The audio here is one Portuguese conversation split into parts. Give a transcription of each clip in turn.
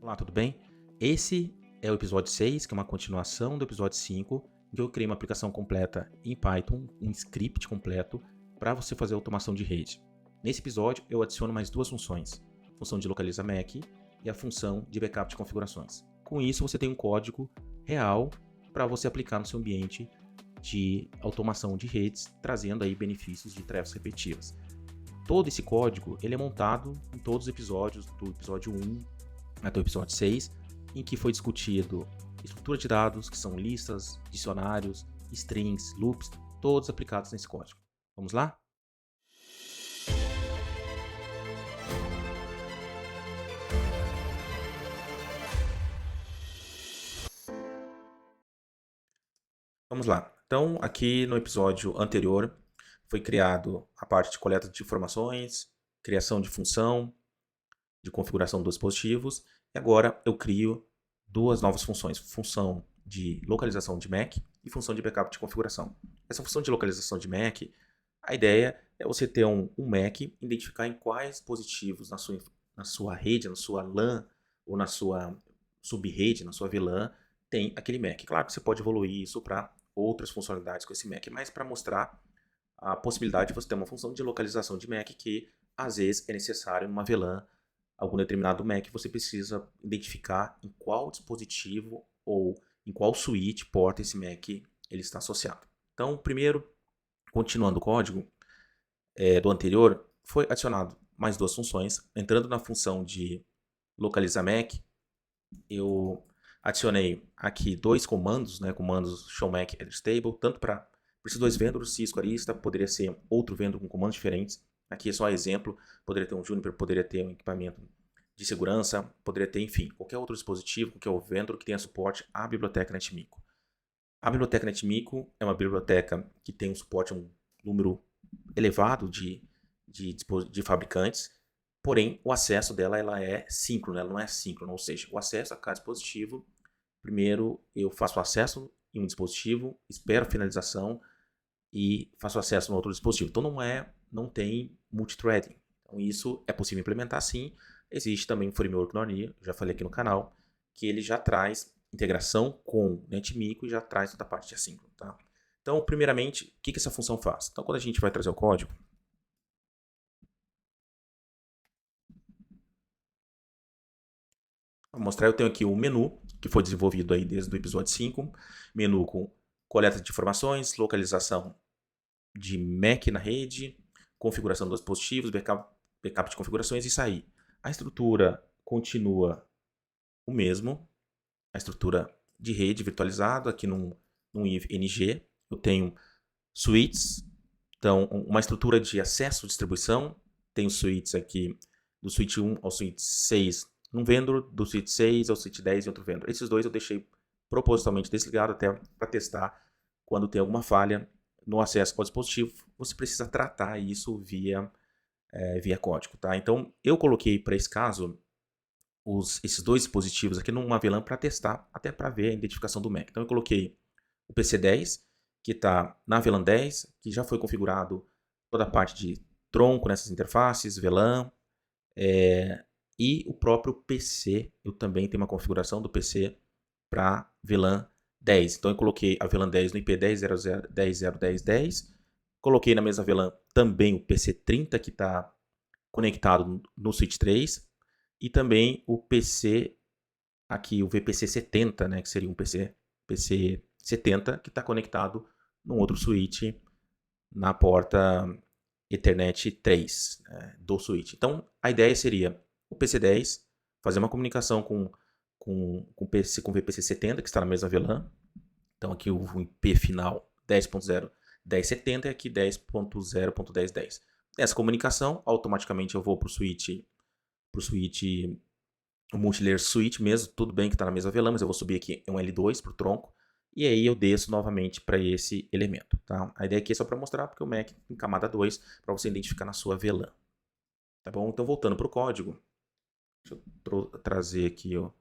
Olá, tudo bem? Esse é o episódio 6, que é uma continuação do episódio 5, em que eu criei uma aplicação completa em Python, um script completo, para você fazer automação de rede. Nesse episódio, eu adiciono mais duas funções, a função de localiza Mac e a função de backup de configurações. Com isso, você tem um código real para você aplicar no seu ambiente de automação de redes, trazendo aí benefícios de tarefas repetitivas. Todo esse código ele é montado em todos os episódios, do episódio 1 até o episódio 6, em que foi discutido estrutura de dados, que são listas, dicionários, strings, loops, todos aplicados nesse código. Vamos lá? Vamos lá. Então, aqui no episódio anterior, foi criado a parte de coleta de informações, criação de função, de configuração dos dispositivos, e agora eu crio duas novas funções, função de localização de Mac e função de backup de configuração. Essa função de localização de Mac, a ideia é você ter um Mac, identificar em quais dispositivos na sua rede, na sua LAN ou na sua subrede, na sua VLAN, tem aquele Mac. Claro que você pode evoluir isso para outras funcionalidades com esse Mac, mas para mostrar a possibilidade de você ter uma função de localização de Mac que às vezes é necessário numa VLAN, algum determinado Mac, você precisa identificar em qual dispositivo ou em qual switch, porta esse Mac ele está associado. Então, primeiro, continuando o código do anterior, foi adicionado mais duas funções. Entrando na função de localizar Mac, eu adicionei aqui dois comandos, comandos show Mac address table, tanto para esses dois vendors, Cisco, Arista, poderia ser outro vendor com comandos diferentes. Aqui é só exemplo, poderia ter um Juniper, poderia ter um equipamento de segurança, poderia ter, enfim, qualquer outro dispositivo, qualquer vendor que tenha suporte à biblioteca NetMico. A biblioteca NetMico é uma biblioteca que tem um suporte a um número elevado de fabricantes, porém o acesso dela ela é síncrono, ela não é síncrono, ou seja, o acesso a cada dispositivo, primeiro eu faço acesso em um dispositivo, espero a finalização e faço acesso no outro dispositivo. Então não tem multithreading. Então isso é possível implementar sim. Existe também um framework no Arnia, já falei aqui no canal, que ele já traz integração com NetMico e já traz toda a parte de assíncrono. Tá? Então, primeiramente, o que essa função faz? Então, quando a gente vai trazer o código, vou mostrar, eu tenho aqui um menu que foi desenvolvido aí desde o episódio 5, menu com coleta de informações, localização de Mac na rede, configuração dos dispositivos, backup de configurações e sair. A estrutura continua o mesmo, a estrutura de rede virtualizada, aqui num NG, eu tenho suítes, então uma estrutura de acesso à distribuição, tenho suítes aqui do suíte 1 ao suíte 6 num vendor, do suíte 6 ao suíte 10 em outro vendor. Esses dois eu deixei propositalmente desligado até para testar quando tem alguma falha no acesso ao dispositivo, você precisa tratar isso via código. Tá? Então, eu coloquei para esse caso esses dois dispositivos aqui numa VLAN para testar, até para ver a identificação do Mac. Então, eu coloquei o PC10, que está na VLAN 10, que já foi configurado toda a parte de tronco nessas interfaces, VLAN, e o próprio PC, eu também tenho uma configuração do PC para VLAN 10. Então eu coloquei a VLAN 10 no IP 10.0.10.0.10.10. Coloquei na mesma VLAN também o PC30 que está conectado no switch 3 e também o PC aqui, o VPC70, que seria um PC70 que está conectado num outro switch na porta Ethernet 3 do switch. Então a ideia seria o PC10 fazer uma comunicação com o VPC70 que está na mesma VLAN. Então aqui o IP final 10.0.10.70 e aqui 10.0.10.10. Essa comunicação, automaticamente eu vou para o switch, o multilayer switch mesmo, tudo bem que está na mesma VLAN, mas eu vou subir aqui um L2 para o tronco, e aí eu desço novamente para esse elemento. Tá? A ideia aqui é só para mostrar, porque o Mac tem camada 2, para você identificar na sua VLAN. Tá bom? Então voltando para o código, deixa eu trazer aqui o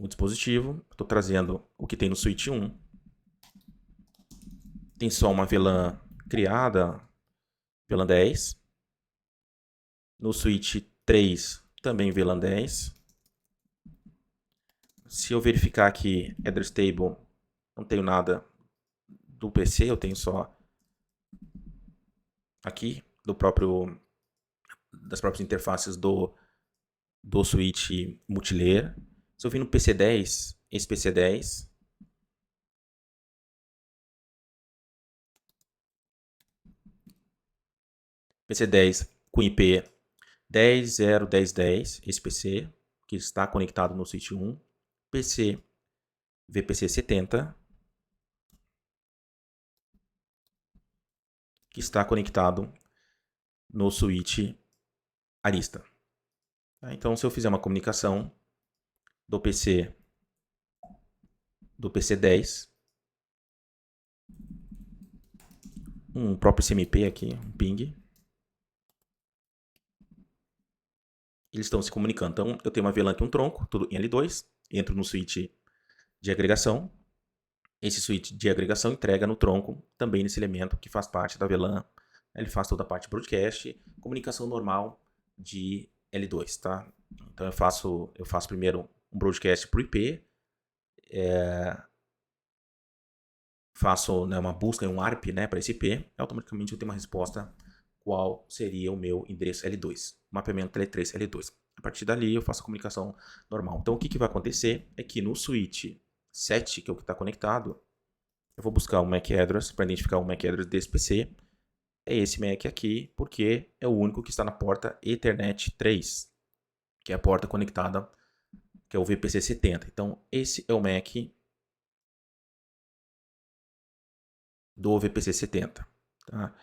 dispositivo, estou trazendo o que tem no switch 1, tem só uma VLAN criada, VLAN 10, no switch 3 também VLAN 10. Se eu verificar aqui address table, não tenho nada do PC, eu tenho só aqui das próprias interfaces do switch multilayer. Se eu vir no PC10, esse PC10, PC10 com IP 10.0.10.10, esse PC que está conectado no switch 1, PC VPC 70, que está conectado no switch Arista. Então, se eu fizer uma comunicação do PC10, um próprio CMP aqui, um ping, eles estão se comunicando. Então, eu tenho uma VLAN aqui, um tronco, tudo em L2, entro no switch de agregação. Esse switch de agregação entrega no tronco, também nesse elemento que faz parte da VLAN. Ele faz toda a parte de broadcast, comunicação normal de L2, tá? Então, eu faço primeiro um broadcast por IP, faço, né, uma busca em um ARP, né, para esse IP, e automaticamente eu tenho uma resposta qual seria o meu endereço L2, mapeamento L3 L2. A partir dali eu faço a comunicação normal. Então o que vai acontecer é que no switch 7, que é o que está conectado, eu vou buscar um MAC address para identificar o MAC address desse PC. É esse MAC aqui, porque é o único que está na porta Ethernet 3, que é a porta conectada, que é o VPC 70. Então esse é o MAC do VPC 70. Tá?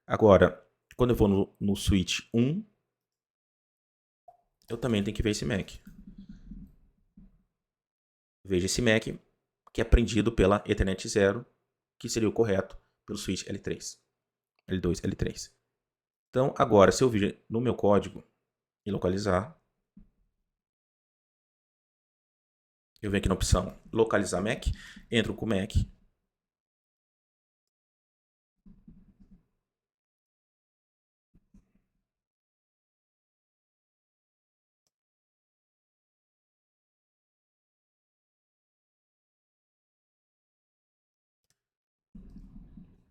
Agora, quando eu vou no switch 1, eu também tenho que ver esse MAC. Veja esse MAC que é aprendido pela Ethernet 0, que seria o correto pelo switch L3, L2, L3. Então, agora, se eu vir no meu código e localizar, eu venho aqui na opção localizar MAC, entro com o MAC,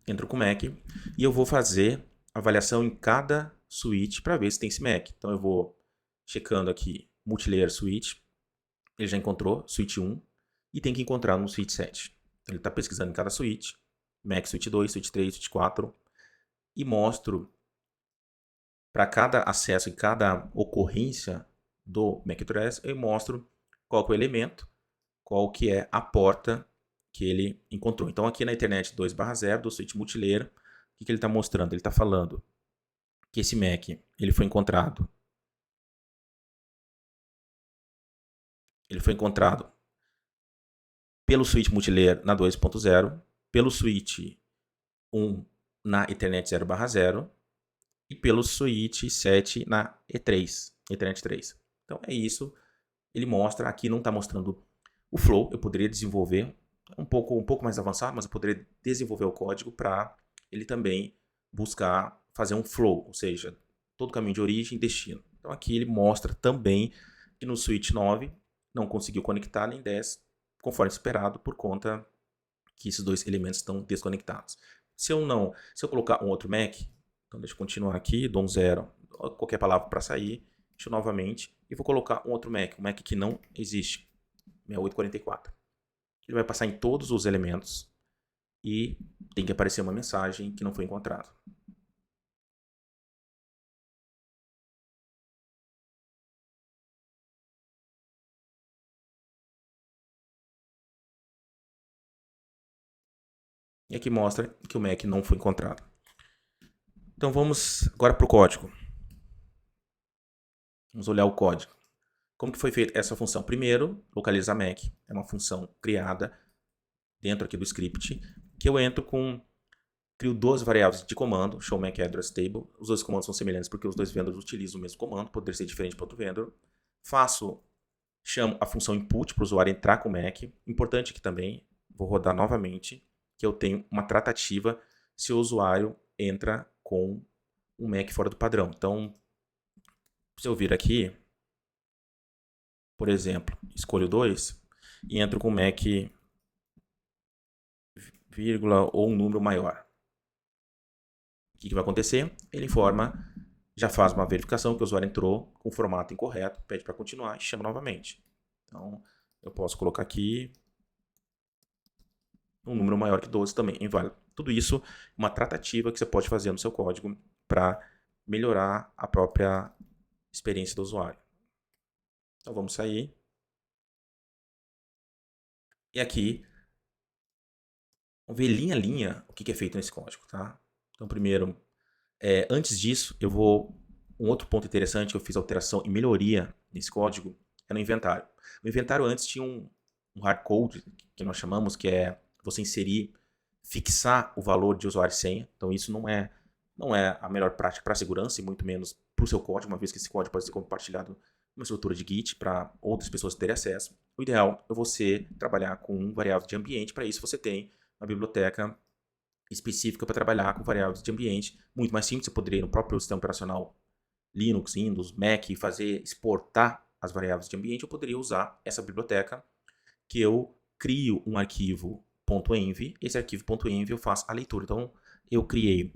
entro com o MAC e eu vou fazer avaliação em cada switch para ver se tem esse MAC. Então eu vou checando aqui multilayer switch, ele já encontrou switch 1 e tem que encontrar no switch 7. Então ele está pesquisando em cada switch, MAC switch 2, switch 3, switch 4 e mostro para cada acesso e cada ocorrência do MAC address, eu mostro qual que é o elemento, qual que é a porta que ele encontrou. Então aqui na internet 2/0 do switch multilayer, o que ele está mostrando? Ele está falando que esse MAC ele foi encontrado pelo switch multilayer na 2.0, pelo switch 1 na Ethernet 0/0 e pelo switch 7 na E3, Ethernet 3. Então é isso. Ele mostra, aqui não está mostrando o flow, eu poderia desenvolver um pouco mais avançado, mas eu poderia desenvolver o código para ele também buscar fazer um flow, ou seja, todo o caminho de origem e destino. Então aqui ele mostra também que no switch 9 não conseguiu conectar nem 10, conforme esperado, por conta que esses dois elementos estão desconectados. Se eu colocar um outro MAC, então deixa eu continuar aqui, dou um 0, qualquer palavra para sair, deixo novamente, e vou colocar um outro MAC, um MAC que não existe, 6844. Ele vai passar em todos os elementos e tem que aparecer uma mensagem que não foi encontrado. E aqui mostra que o MAC não foi encontrado. Então vamos agora para o código. Vamos olhar o código. Como que foi feita essa função? Primeiro, localizar MAC. É uma função criada dentro aqui do script, que eu crio duas variáveis de comando, show MAC address table. Os dois comandos são semelhantes porque os dois vendors utilizam o mesmo comando, poderia ser diferente para outro vendor. Chamo a função input para o usuário entrar com o MAC. Importante que também, vou rodar novamente, que eu tenho uma tratativa se o usuário entra com um MAC fora do padrão. Então, se eu vir aqui, por exemplo, escolho 2 e entro com Mac, vírgula ou um número maior. O que vai acontecer? Ele informa, já faz uma verificação que o usuário entrou com o formato incorreto, pede para continuar e chama novamente. Então, eu posso colocar aqui um número maior que 12 também, inválido. Tudo isso é uma tratativa que você pode fazer no seu código para melhorar a própria experiência do usuário. Então, vamos sair. E aqui, vamos ver linha a linha o que é feito nesse código, tá? Então, primeiro, antes disso, um outro ponto interessante que eu fiz alteração e melhoria nesse código é no inventário. O inventário antes tinha um hardcode, que nós chamamos, que é você inserir, fixar o valor de usuário e senha. Então isso não é a melhor prática para segurança e muito menos para o seu código, uma vez que esse código pode ser compartilhado numa estrutura de Git para outras pessoas terem acesso. O ideal é você trabalhar com variáveis de ambiente. Para isso você tem uma biblioteca específica para trabalhar com variáveis de ambiente. Muito mais simples, você poderia no próprio sistema operacional Linux, Windows, Mac, exportar as variáveis de ambiente. Eu poderia usar essa biblioteca que eu crio um arquivo .env. Esse arquivo .env eu faço a leitura. Então, eu criei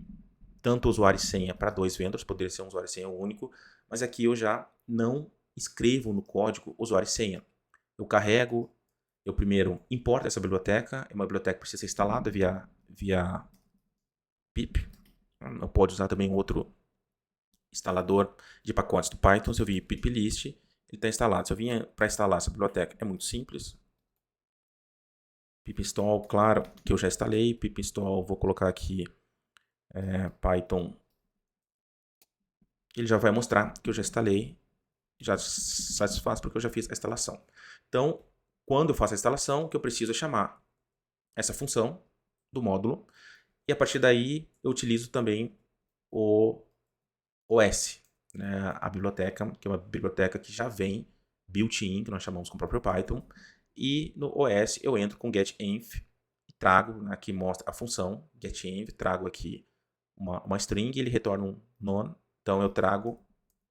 tanto usuário e senha para 2 vendors, poderia ser um usuário e senha único, mas aqui eu já não escrevo no código usuário e senha. Eu carrego, eu primeiro importo essa biblioteca, é uma biblioteca que precisa ser instalada via pip. Não pode usar também outro instalador de pacotes do Python. Se eu vir piplist, ele está instalado. Se eu vir para instalar essa biblioteca, é muito simples. Pip install, claro, que eu já instalei. Pip install, vou colocar aqui Python. Ele já vai mostrar que eu já instalei. Já satisfaz porque eu já fiz a instalação. Então, quando eu faço a instalação, o que eu preciso é chamar essa função do módulo. E a partir daí, eu utilizo também o OS, né, a biblioteca, que é uma biblioteca que já vem built-in, que nós chamamos com o próprio Python. E no OS eu entro com getenv e trago, aqui mostra a função getenv, trago aqui uma string e ele retorna um none. Então eu trago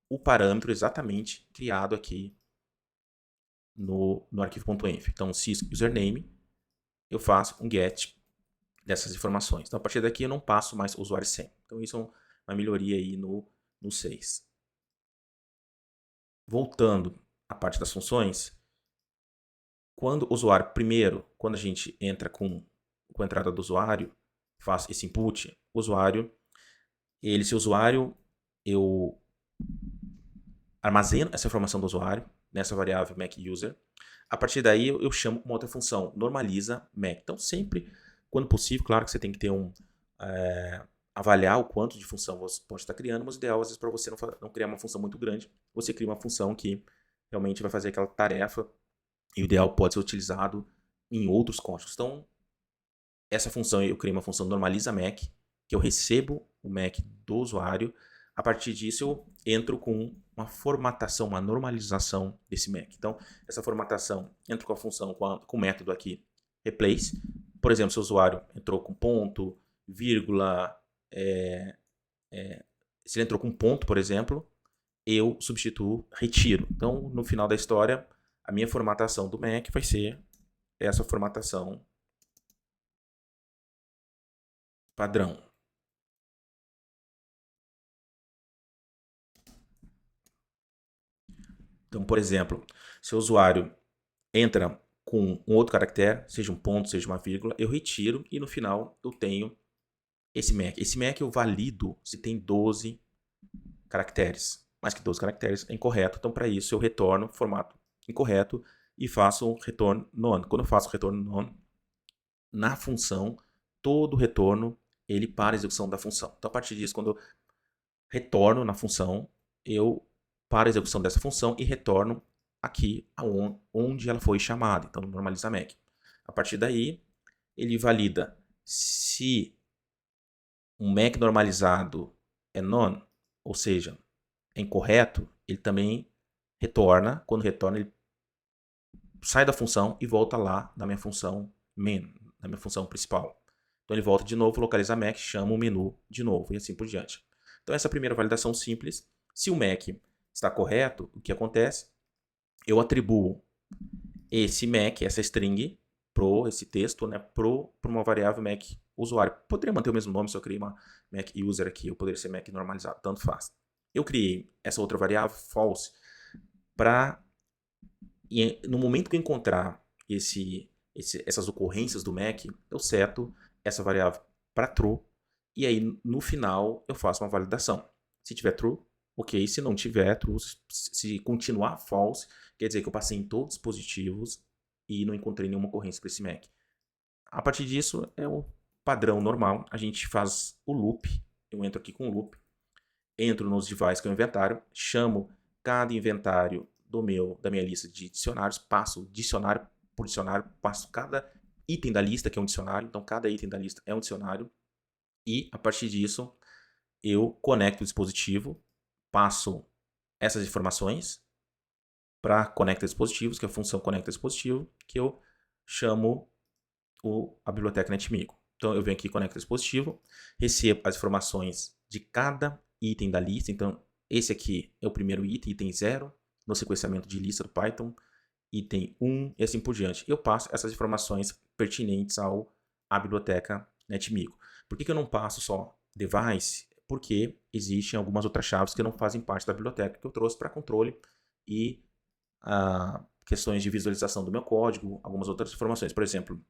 o parâmetro exatamente criado aqui no arquivo.env. Então, username, eu faço um get dessas informações. Então, a partir daqui eu não passo mais usuário e senha. Então, isso é uma melhoria aí no 6. Voltando à parte das funções, quando o usuário, primeiro, quando a gente entra com a entrada do usuário, faz esse input, o usuário, se o usuário, eu armazeno essa informação do usuário nessa variável MacUser. A partir daí eu chamo uma outra função, normaliza Mac. Então sempre, quando possível, claro que você tem que ter avaliar o quanto de função você pode estar criando, mas o ideal, às vezes, para você não criar uma função muito grande, você cria uma função que realmente vai fazer aquela tarefa e o ideal pode ser utilizado em outros códigos. Então, essa função, eu criei uma função normaliza Mac, que eu recebo o Mac do usuário. A partir disso, eu entro com uma formatação, uma normalização desse Mac. Então, essa formatação, entro com a função, com o método aqui, replace. Por exemplo, se o usuário entrou com ponto, vírgula, se ele entrou com ponto, por exemplo, eu substituo, retiro. Então, no final da história, a minha formatação do Mac vai ser essa formatação padrão. Então, por exemplo, se o usuário entra com um outro caractere, seja um ponto, seja uma vírgula, eu retiro e no final eu tenho esse Mac. Esse Mac eu valido se tem 12 caracteres. Mais que 12 caracteres é incorreto. Então, para isso, eu retorno formato incorreto e faço um retorno none. Quando eu faço o retorno none, na função, todo o retorno ele para a execução da função. Então, a partir disso, quando eu retorno na função, eu paro a execução dessa função e retorno aqui onde ela foi chamada. Então, no normaliza Mac. A partir daí, ele valida se um Mac normalizado é none, ou seja, é incorreto, ele também retorna. Quando retorna, ele sai da função e volta lá na minha função main, na minha função principal. Então ele volta de novo, localiza Mac, chama o menu de novo e assim por diante. Então essa é a primeira validação simples. Se o Mac está correto, o que acontece? eu atribuo esse MAC, essa string, esse texto, né, para uma variável MAC usuário. Poderia manter o mesmo nome se eu criei uma MAC user aqui, ou poderia ser MAC normalizado, tanto faz. Eu criei essa outra variável, false, para no momento que eu encontrar essas ocorrências do MAC, eu seto essa variável para true, e aí no final eu faço uma validação. Se tiver true, ok. Se não tiver true, se continuar false, quer dizer que eu passei em todos os dispositivos e não encontrei nenhuma ocorrência para esse MAC. A partir disso, é o padrão normal. A gente faz o loop. Eu entro aqui com o loop, entro nos devices que é o inventário, chamo cada inventário da minha lista de dicionários, passo dicionário por dicionário, passo cada item da lista, que é um dicionário, então cada item da lista é um dicionário, e a partir disso eu conecto o dispositivo, passo essas informações para conecta dispositivos, que é a função conecta dispositivo, que eu chamo a biblioteca NetMigo. Então eu venho aqui, conecto dispositivo, recebo as informações de cada item da lista. Então esse aqui é o primeiro item 0, no sequenciamento de lista do Python, item 1 e assim por diante. Eu passo essas informações pertinentes à biblioteca NetMigo. Por que eu não passo só device? Porque existem algumas outras chaves que não fazem parte da biblioteca que eu trouxe para controle e questões de visualização do meu código, algumas outras informações. Por exemplo,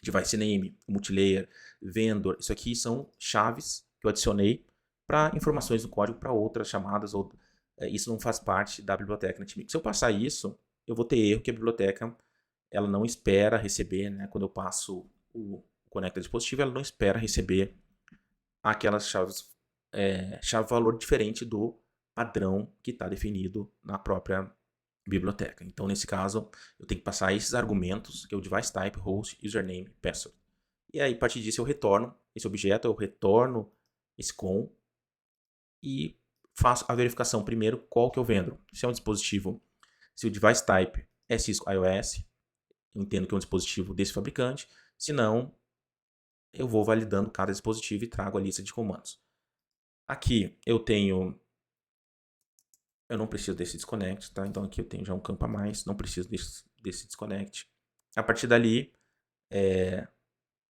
device name, multilayer, vendor, isso aqui são chaves que eu adicionei para informações do código para outras chamadas, ou isso não faz parte da biblioteca NetMigo. Se eu passar isso, eu vou ter erro que a biblioteca ela não espera receber, né? Quando eu passo o conecta dispositivo, ela não espera receber aquelas chaves, chave valor diferente do padrão que está definido na própria biblioteca. Então, nesse caso, eu tenho que passar esses argumentos, que é o device type, host, username, password. E aí, a partir disso, eu retorno esse objeto, eu retorno esse com e faço a verificação primeiro qual que eu vendo. Se é um dispositivo, se o device type é Cisco iOS, eu entendo que é um dispositivo desse fabricante. Se não, eu vou validando cada dispositivo e trago a lista de comandos. Aqui eu tenho... Eu não preciso desse disconnect, tá? Então aqui eu tenho já um campo a mais, não preciso desse disconnect. A partir dali,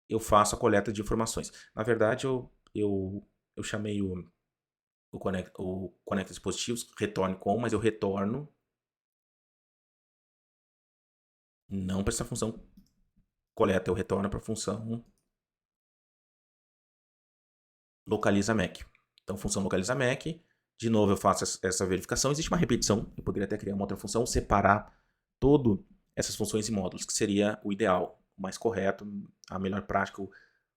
eu faço a coleta de informações. Na verdade, eu chamei o conecta dispositivos, retorne com, mas eu retorno não para essa função coleta, eu retorno para a função localiza MAC. Então, função localiza MAC, de novo eu faço essa verificação, existe uma repetição, eu poderia até criar uma outra função, separar todas essas funções em módulos, que seria o ideal, o mais correto, a melhor prática,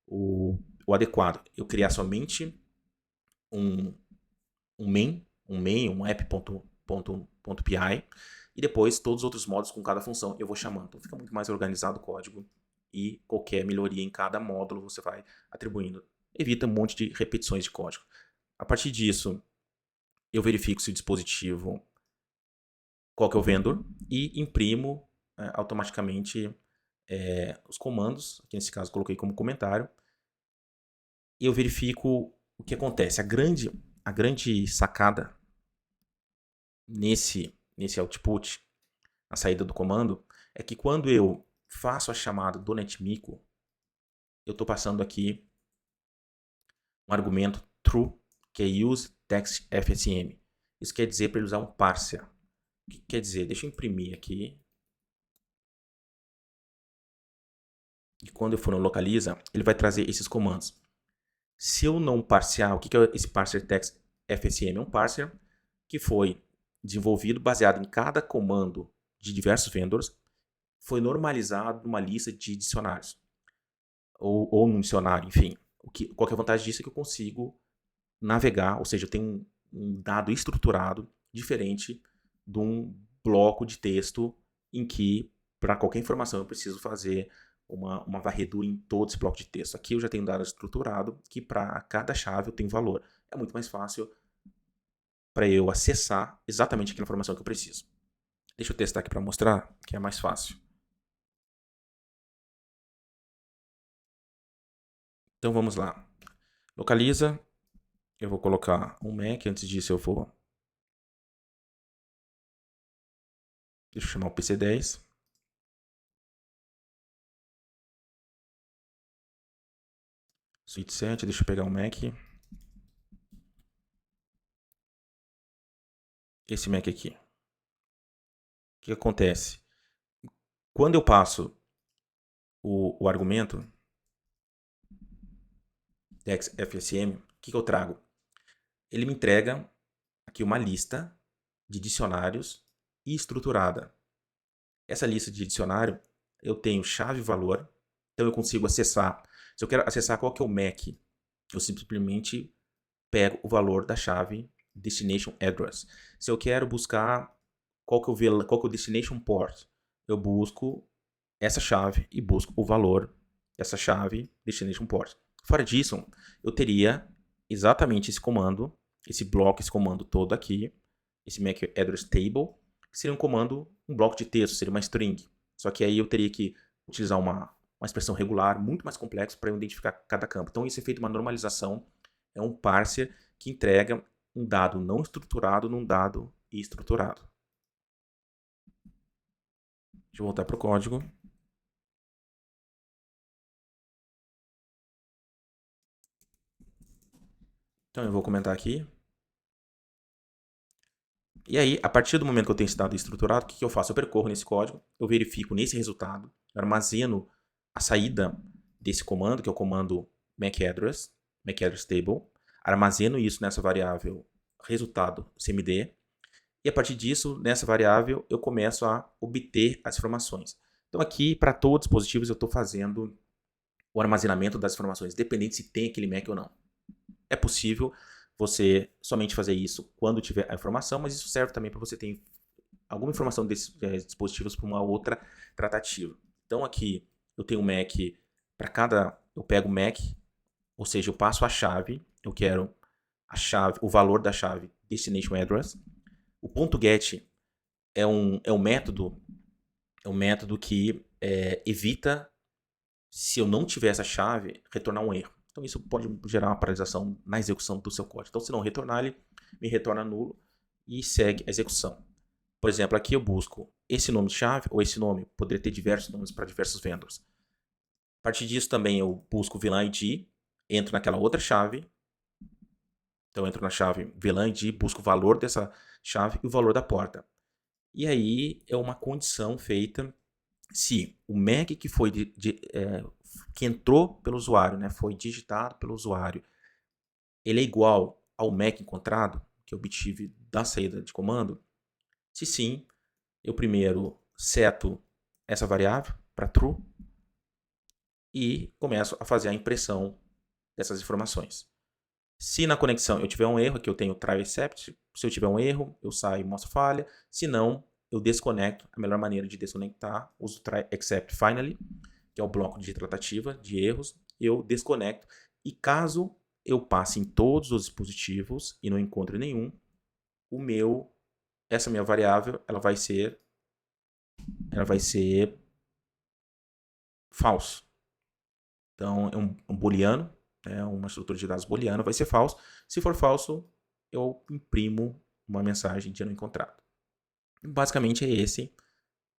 o adequado. Eu criar somente um main, um app.py, e depois todos os outros módulos com cada função eu vou chamando. Então fica muito mais organizado o código e qualquer melhoria em cada módulo você vai atribuindo. Evita um monte de repetições de código. A partir disso, eu verifico se o dispositivo, qual que é o vendor, e imprimo automaticamente os comandos. Aqui nesse caso coloquei como comentário. E eu verifico o que acontece. A grande sacada nesse output, a saída do comando, é que quando eu faço a chamada do NetMigo, eu estou passando aqui um argumento true, que é use text FSM. Isso quer dizer para ele usar um parser. O que quer dizer? Deixa eu imprimir aqui. E quando eu for no localiza, ele vai trazer esses comandos. Se eu não parsear, o que é esse parser text FSM? É um parser que foi desenvolvido baseado em cada comando de diversos vendors, foi normalizado numa lista de dicionários. Ou num dicionário, enfim. Qual que é a vantagem disso é que eu consigo navegar, ou seja, eu tenho um dado estruturado diferente de um bloco de texto em que, para qualquer informação, eu preciso fazer uma varredura em todo esse bloco de texto. Aqui eu já tenho um dado estruturado que para cada chave eu tenho valor. É muito mais fácil para eu acessar exatamente aquela informação que eu preciso. Deixa eu testar aqui para mostrar que é mais fácil. Então vamos lá. Localiza. Eu vou colocar um MAC. Antes disso eu vou Deixa eu chamar o PC10. Switch 7, deixa eu pegar o Mac. Esse Mac aqui. O que acontece? Quando eu passo o argumento DEX-FSM, o que eu trago? Ele me entrega aqui uma lista de dicionários estruturada. Essa lista de dicionário, eu tenho chave e valor, então eu consigo acessar. Se eu quero acessar qual que é o MAC, eu simplesmente pego o valor da chave Destination Address. Se eu quero buscar qual que é o Destination Port, eu busco essa chave e busco o valor dessa chave Destination Port. Fora disso, eu teria exatamente esse comando, esse bloco, esse comando todo aqui, esse MAC Address Table, que seria um bloco de texto, seria uma string. Só que aí eu teria que utilizar uma expressão regular, muito mais complexa, para eu identificar cada campo. Então isso é feito uma normalização, é um parser que entrega um dado não estruturado num dado estruturado. Deixa eu voltar para o código. Então eu vou comentar aqui. E aí, a partir do momento que eu tenho esse dado estruturado, o que eu faço? Eu percorro nesse código, eu verifico nesse resultado, eu armazeno a saída desse comando, que é o comando MAC address table, armazeno isso nessa variável resultado CMD, e a partir disso, nessa variável, eu começo a obter as informações. Então aqui, para todos os dispositivos, eu estou fazendo o armazenamento das informações, independente se tem aquele MAC ou não. É possível você somente fazer isso quando tiver a informação, mas isso serve também para você ter alguma informação desses dispositivos para uma outra tratativa. Então aqui eu tenho um MAC para cada, eu pego o MAC, ou seja, eu passo a chave, eu quero a chave, o valor da chave Destination Address. O ponto .get é um método que evita, se eu não tiver essa chave, retornar um erro. Então isso pode gerar uma paralisação na execução do seu código. Então se não retornar, ele me retorna nulo e segue a execução. Por exemplo, aqui eu busco esse nome de chave ou esse nome. Poderia ter diversos nomes para diversos vendors. A partir disso também eu busco o VLAN ID, entro naquela outra chave. Então eu entro na chave VLAN ID, busco o valor dessa chave e o valor da porta. E aí é uma condição feita se o MAC que foi que entrou pelo usuário, né, foi digitado pelo usuário, ele é igual ao MAC encontrado, que eu obtive da saída de comando. Se sim, eu primeiro seto essa variável para true e começo a fazer a impressão dessas informações. Se na conexão eu tiver um erro, aqui eu tenho try except, se eu tiver um erro, eu saio e mostro falha. Se não, eu desconecto. A melhor maneira de desconectar, uso try except finally, que é o bloco de tratativa de erros. Eu desconecto e caso eu passe em todos os dispositivos e não encontre nenhum, essa minha variável, ela vai ser falso. Então é um booleano, uma estrutura de dados booleana, vai ser falso. Se for falso, eu imprimo uma mensagem de não encontrado. Basicamente é esse.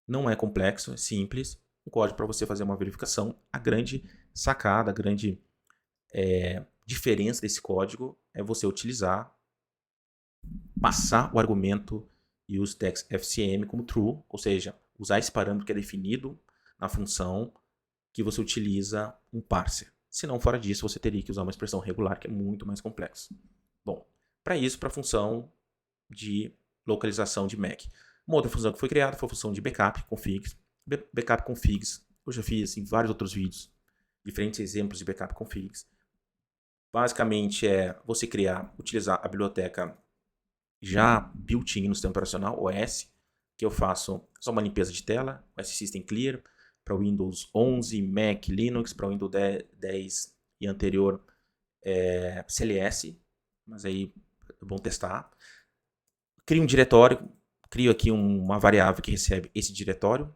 Não é complexo, é simples. Um código para você fazer uma verificação. A grande sacada, a grande diferença desse código é você utilizar, passar o argumento useTextFCM como true, ou seja, usar esse parâmetro que é definido na função que você utiliza um parser. Se não, fora disso, você teria que usar uma expressão regular, que é muito mais complexo. Bom, para isso, para a função de localização de MAC. Uma outra função que foi criada foi a função de backup configs. Backup configs, eu já fiz em vários outros vídeos, diferentes exemplos de backup configs. Basicamente é você utilizar a biblioteca já built-in no sistema operacional, OS, que eu faço só uma limpeza de tela, OS System Clear, para Windows 11, Mac, Linux, para Windows 10 e anterior CLS, mas aí é bom testar. Crio um diretório, crio aqui uma variável que recebe esse diretório,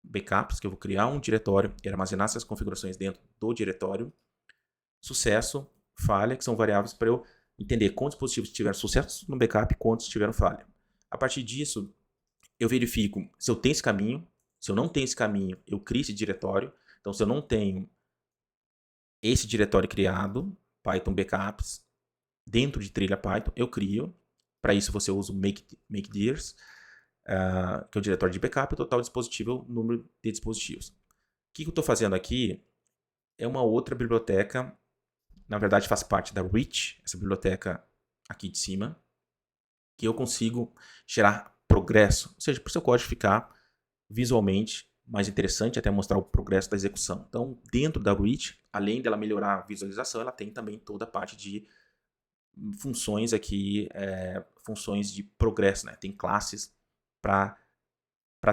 backups, que eu vou criar um diretório e armazenar essas configurações dentro do diretório. Sucesso, falha, que são variáveis para eu entender quantos dispositivos tiveram sucesso no backup e quantos tiveram falha. A partir disso, eu verifico se eu tenho esse caminho. Se eu não tenho esse caminho, eu crio esse diretório. Então, se eu não tenho esse diretório criado, Python Backups, dentro de trilha Python, eu crio. Para isso, você usa o makeDirs, que é o diretório de backup, o total dispositivo, o número de dispositivos. O que eu estou fazendo aqui é uma outra biblioteca, na verdade faz parte da Reach, essa biblioteca aqui de cima, que eu consigo gerar progresso, ou seja, para o seu código ficar visualmente mais interessante, até mostrar o progresso da execução. Então, dentro da Reach, além dela melhorar a visualização, ela tem também toda a parte de funções aqui, funções de progresso, né? Tem classes para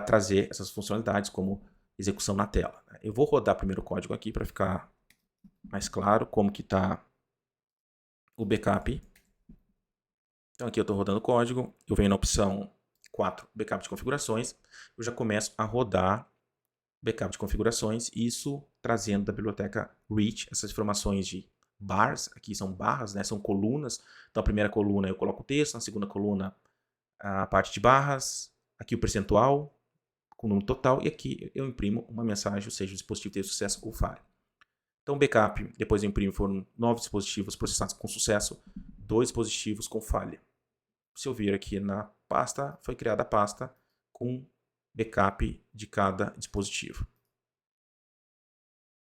trazer essas funcionalidades como execução na tela. Eu vou rodar primeiro o código aqui para ficar mais claro como que está o backup. Então aqui eu estou rodando o código, eu venho na opção 4, backup de configurações, eu já começo a rodar backup de configurações, isso trazendo da biblioteca Reach essas informações de bars, aqui são barras, né, são colunas. Então a primeira coluna eu coloco o texto, na segunda coluna a parte de barras, aqui o percentual com o número total, e aqui eu imprimo uma mensagem, ou seja, o dispositivo teve sucesso ou falha. Então o backup, depois eu imprimo, foram 9 dispositivos processados com sucesso, 2 dispositivos com falha. Se eu vir aqui na pasta, foi criada a pasta com backup de cada dispositivo.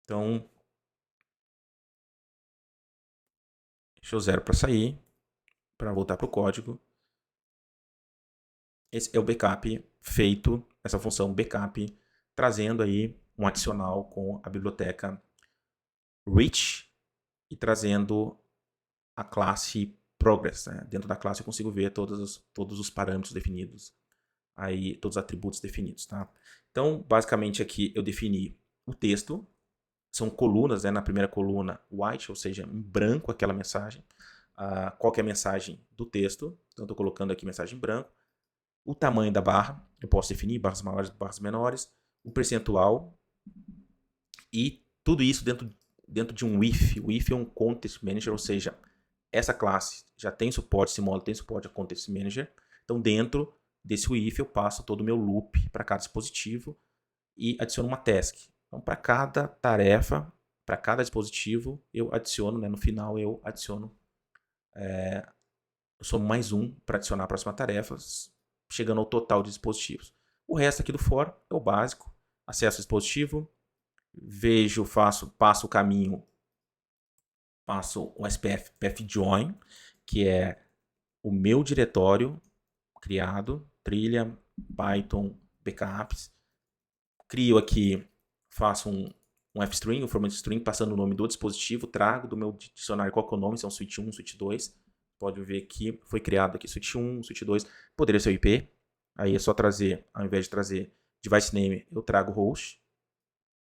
Então, deixa eu zero para sair, para voltar para o código. Esse é o backup feito, essa função backup, trazendo aí um adicional com a biblioteca Reach e trazendo a classe Progress. Né? Dentro da classe eu consigo ver todos os parâmetros definidos, aí, todos os atributos definidos. Tá? Então, basicamente aqui eu defini o texto, são colunas, né? Na primeira coluna white, ou seja, em branco aquela mensagem. Qual que é a mensagem do texto? Então, estou colocando aqui mensagem em branco. O tamanho da barra, eu posso definir barras maiores, barras menores. O percentual. E tudo isso dentro de um if. O if é um Context Manager, ou seja, essa classe já tem suporte, esse módulo tem suporte a Context Manager. Então, dentro desse if, eu passo todo o meu loop para cada dispositivo e adiciono uma task. Então, para cada tarefa, para cada dispositivo, eu adiciono, né, no final eu adiciono, eu somo mais um para adicionar a próxima tarefa, chegando ao total de dispositivos. O resto aqui do for é o básico, acesso ao dispositivo, vejo, passo o caminho, passo o SPF join, que é o meu diretório criado, trilha, Python, backups, crio aqui, faço um fstring, um formato string, passando o nome do dispositivo, trago do meu dicionário qual que é o nome, se é um switch 1, switch 2. Pode ver que foi criado aqui switch 1, switch 2, poderia ser o IP. Aí é só trazer, ao invés de trazer device name, eu trago host.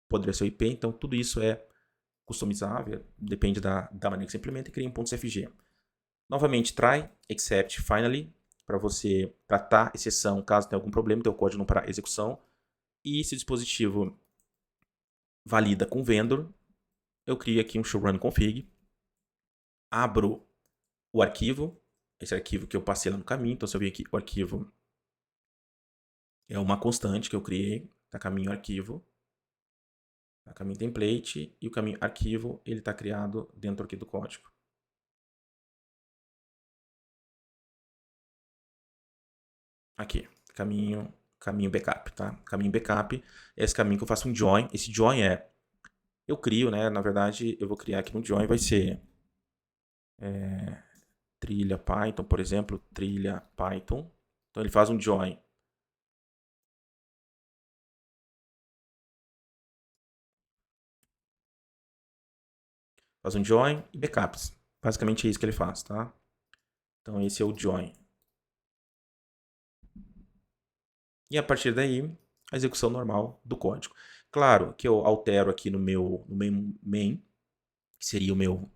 Poderia ser o IP, então tudo isso é customizável, depende da maneira que você implementa, e cria um .cfg. Novamente, try, except, finally, para você tratar exceção caso tenha algum problema, teu código não parar execução. E se o dispositivo valida com vendor, eu crio aqui um showrun config, abro o arquivo, esse arquivo que eu passei lá no caminho. Então, se eu vir aqui, o arquivo é uma constante que eu criei, tá caminho arquivo, tá caminho template, e o caminho arquivo, ele está criado dentro aqui do código. Aqui, caminho backup, tá? Caminho backup é esse caminho que eu faço um join. Esse join eu crio, né? Na verdade, eu vou criar aqui no join, vai ser trilha Python, por exemplo, trilha Python. Então ele faz um join. Faz um join e backups. Basicamente é isso que ele faz, tá? Então esse é o join. E a partir daí, a execução normal do código. Claro que eu altero aqui no meu main, que seria o meu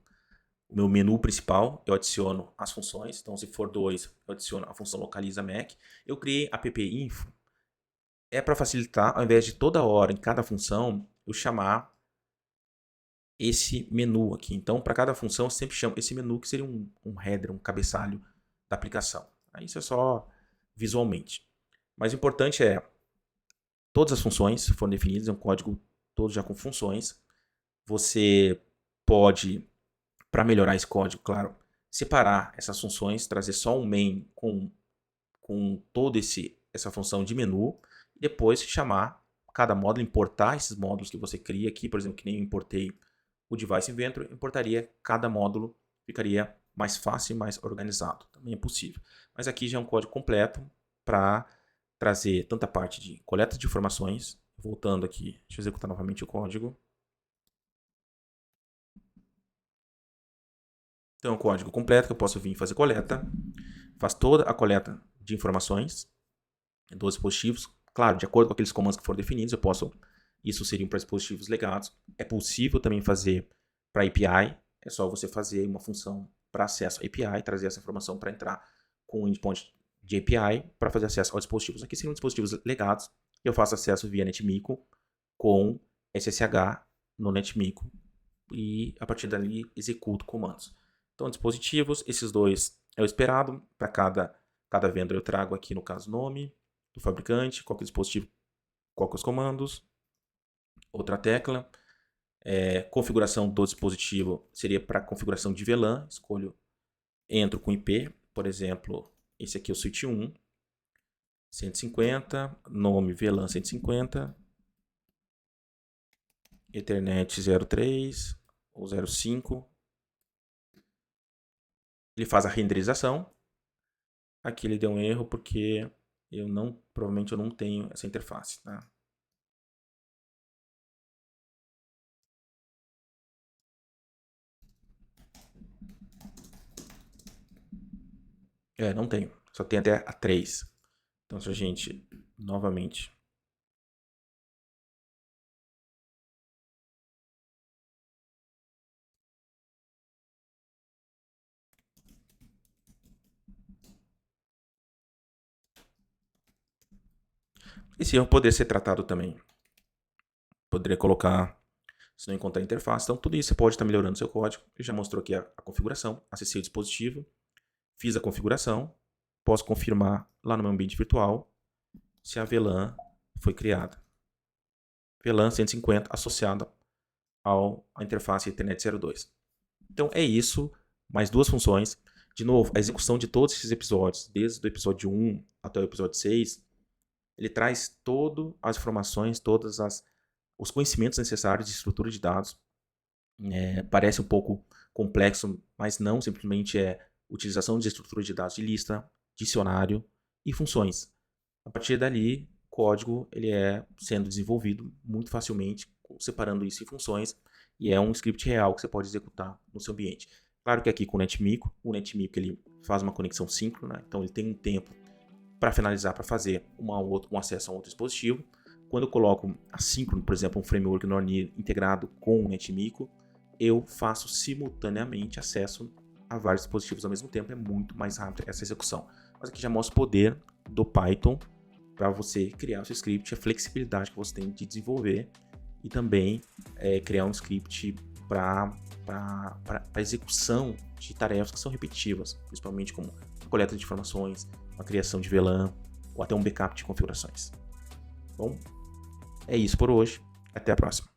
menu principal, eu adiciono as funções. Então, se for 2, eu adiciono a função localiza Mac. Eu criei app-info. É para facilitar, ao invés de toda hora, em cada função, eu chamar esse menu aqui. Então, para cada função, eu sempre chamo esse menu, que seria um header, um cabeçalho da aplicação. Aí isso é só visualmente. Mas o importante é, todas as funções foram definidas, é um código todo já com funções. Você pode, para melhorar esse código, claro, separar essas funções, trazer só um main com toda essa função de menu, e depois chamar cada módulo, importar esses módulos que você cria aqui, por exemplo, que nem eu importei o Device Inventor, importaria cada módulo, ficaria mais fácil e mais organizado. Também é possível. Mas aqui já é um código completo para trazer tanta parte de coleta de informações. Voltando aqui, deixa eu executar novamente o código. Então é um código completo que eu posso vir fazer coleta. Faz toda a coleta de informações dos dispositivos. Claro, de acordo com aqueles comandos que foram definidos, eu posso. Isso seriam para dispositivos legados. É possível também fazer para API. É só você fazer uma função para acesso à API, trazer essa informação para entrar com o endpoint de API para fazer acesso aos dispositivos. Aqui seriam dispositivos legados. Eu faço acesso via NetMiko com SSH no NetMiko e a partir dali executo comandos. Então, dispositivos, esses dois é o esperado. Para cada vendor eu trago aqui, no caso, nome do fabricante, qual que é o dispositivo, qual que é os comandos. Outra tecla, configuração do dispositivo seria para configuração de VLAN. Entro com IP, por exemplo, esse aqui é o switch 1, 150, nome VLAN 150, Ethernet 03 ou 05. Ele faz a renderização. Aqui ele deu um erro porque provavelmente eu não tenho essa interface, tá? Não tenho. Só tem até a 3. Então, se a gente, novamente... Esse erro poderia ser tratado também. Poderia colocar, se não encontrar interface. Então, tudo isso você pode estar melhorando o seu código. Ele já mostrou aqui a configuração. Acessei o dispositivo. Fiz a configuração. Posso confirmar lá no meu ambiente virtual se a VLAN foi criada. VLAN 150 associada à interface Ethernet 02. Então, é isso. Mais duas funções. De novo, a execução de todos esses episódios, desde o episódio 1 até o episódio 6, ele traz todas as informações, todos os conhecimentos necessários de estrutura de dados. Parece um pouco complexo, mas não, simplesmente é utilização de estrutura de dados de lista, dicionário e funções. A partir dali, o código ele é sendo desenvolvido muito facilmente, separando isso em funções, e é um script real que você pode executar no seu ambiente. Claro que aqui com o NetMiko ele faz uma conexão síncrona, então ele tem um tempo para finalizar, para fazer um acesso a um outro dispositivo. Quando eu coloco assíncrono, por exemplo, um framework Nornir integrado com o NetMiko, eu faço simultaneamente acesso a vários dispositivos ao mesmo tempo. É muito mais rápido essa execução. Mas aqui já mostra o poder do Python para você criar o seu script, a flexibilidade que você tem de desenvolver e também criar um script para execução de tarefas que são repetitivas, principalmente como a coleta de informações, a criação de VLAN ou até um backup de configurações. Bom, é isso por hoje. Até a próxima.